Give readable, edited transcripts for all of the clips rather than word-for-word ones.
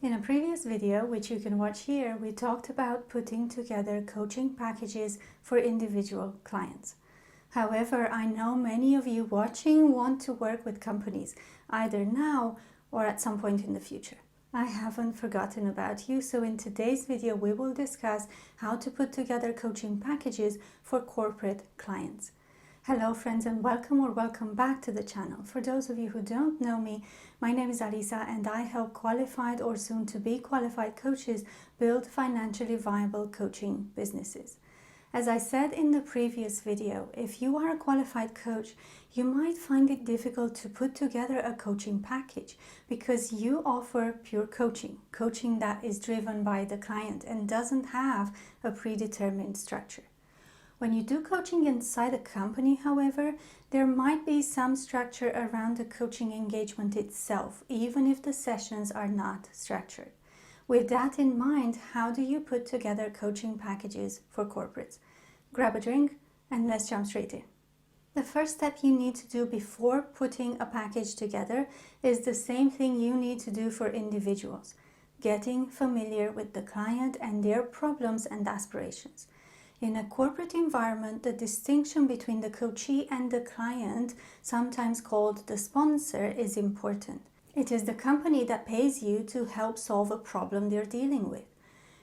In a previous video, which you can watch here, we talked about putting together coaching packages for individual clients. However, I know many of you watching want to work with companies, either now or at some point in the future. I haven't forgotten about you, so in today's video we will discuss how to put together coaching packages for corporate clients. Hello friends, and welcome back to the channel. For those of you who don't know me, my name is Alisa and I help qualified or soon to be qualified coaches build financially viable coaching businesses. As I said in the previous video, if you are a qualified coach, you might find it difficult to put together a coaching package because you offer pure coaching that is driven by the client and doesn't have a predetermined structure. When you do coaching inside a company, however, there might be some structure around the coaching engagement itself, even if the sessions are not structured. With that in mind, how do you put together coaching packages for corporates? Grab a drink and let's jump straight in. The first step you need to do before putting a package together is the same thing you need to do for individuals: getting familiar with the client and their problems and aspirations. In a corporate environment, the distinction between the coachee and the client, sometimes called the sponsor, is important. It is the company that pays you to help solve a problem they're dealing with.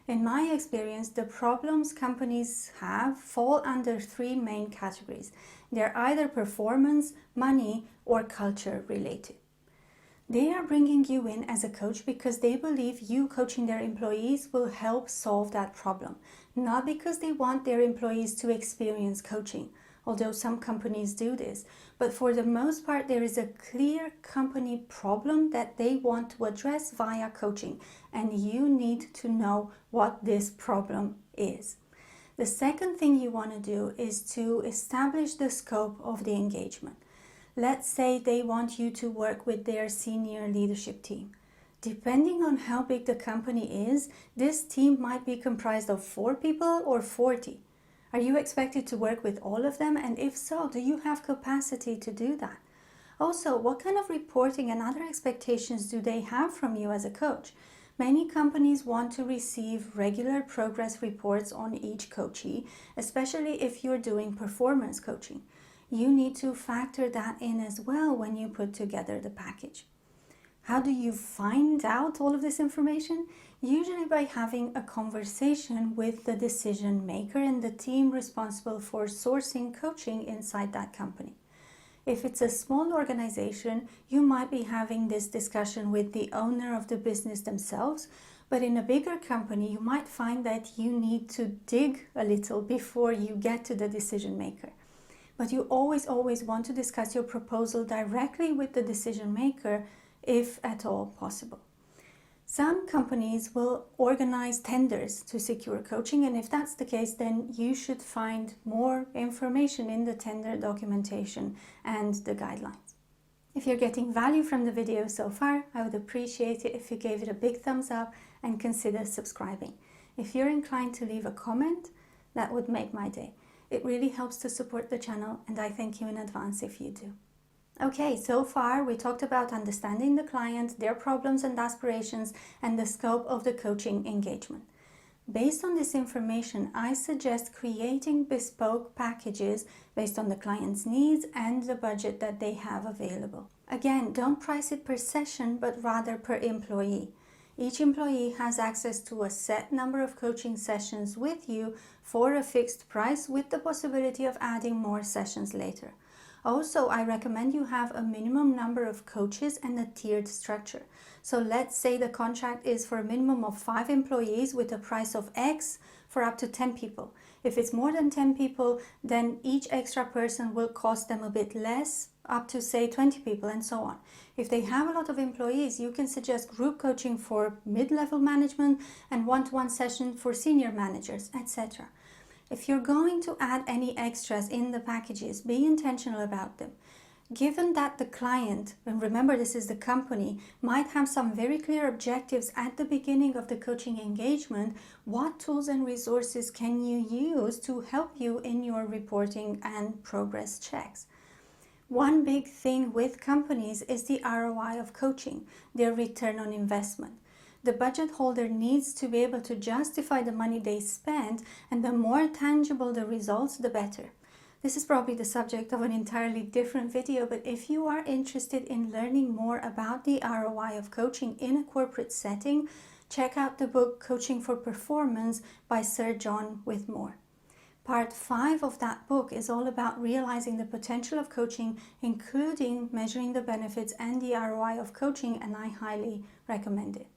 In my experience, the problems companies have fall under three main categories. They're either performance, money, or culture related. They are bringing you in as a coach because they believe you coaching their employees will help solve that problem, not because they want their employees to experience coaching, although some companies do this. But for the most part, there is a clear company problem that they want to address via coaching, and you need to know what this problem is. The second thing you want to do is to establish the scope of the engagement. Let's say they want you to work with their senior leadership team. Depending on how big the company is, this team might be comprised of 4 people or 40. Are you expected to work with all of them? And if so, do you have capacity to do that? Also, what kind of reporting and other expectations do they have from you as a coach? Many companies want to receive regular progress reports on each coachee, especially if you're doing performance coaching. You need to factor that in as well when you put together the package. How do you find out all of this information? Usually by having a conversation with the decision maker and the team responsible for sourcing coaching inside that company. If it's a small organization, you might be having this discussion with the owner of the business themselves, but in a bigger company, you might find that you need to dig a little before you get to the decision maker. But you always want to discuss your proposal directly with the decision maker, if at all possible. Some companies will organize tenders to secure coaching, and if that's the case, then you should find more information in the tender documentation and the guidelines. If you're getting value from the video so far, I would appreciate it if you gave it a big thumbs up and consider subscribing. If you're inclined to leave a comment, that would make my day. It really helps to support the channel, and I thank you in advance if you do. Okay, so far we talked about understanding the client, their problems and aspirations, and the scope of the coaching engagement. Based on this information, I suggest creating bespoke packages based on the client's needs and the budget that they have available. Again, don't price it per session, but rather per employee. Each employee has access to a set number of coaching sessions with you for a fixed price, with the possibility of adding more sessions later. Also, I recommend you have a minimum number of coaches and a tiered structure. So let's say the contract is for a minimum of 5 employees with a price of X for up to 10 people. If it's more than 10 people, then each extra person will cost them a bit less, up to say 20 people, and so on. If they have a lot of employees, you can suggest group coaching for mid-level management and one-to-one session for senior managers, etc. If you're going to add any extras in the packages, be intentional about them. Given that the client, and remember this is the company, might have some very clear objectives at the beginning of the coaching engagement, what tools and resources can you use to help you in your reporting and progress checks? One big thing with companies is the ROI of coaching, their return on investment. The budget holder needs to be able to justify the money they spend, and the more tangible the results, the better. This is probably the subject of an entirely different video, but if you are interested in learning more about the ROI of coaching in a corporate setting, check out the book Coaching for Performance by Sir John Whitmore. Part 5 of that book is all about realizing the potential of coaching, including measuring the benefits and the ROI of coaching, and I highly recommend it.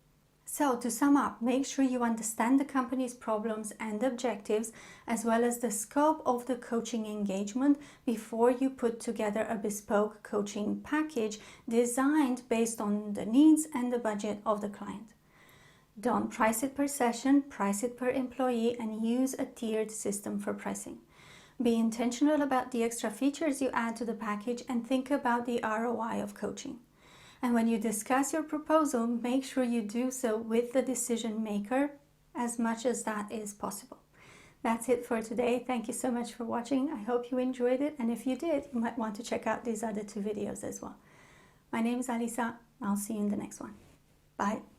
So to sum up, make sure you understand the company's problems and objectives, as well as the scope of the coaching engagement before you put together a bespoke coaching package designed based on the needs and the budget of the client. Don't price it per session, price it per employee, and use a tiered system for pricing. Be intentional about the extra features you add to the package and think about the ROI of coaching. And when you discuss your proposal, make sure you do so with the decision maker as much as that is possible. That's it for today. Thank you so much for watching. I hope you enjoyed it. And if you did, you might want to check out these other 2 videos as well. My name is Alisa. I'll see you in the next one. Bye.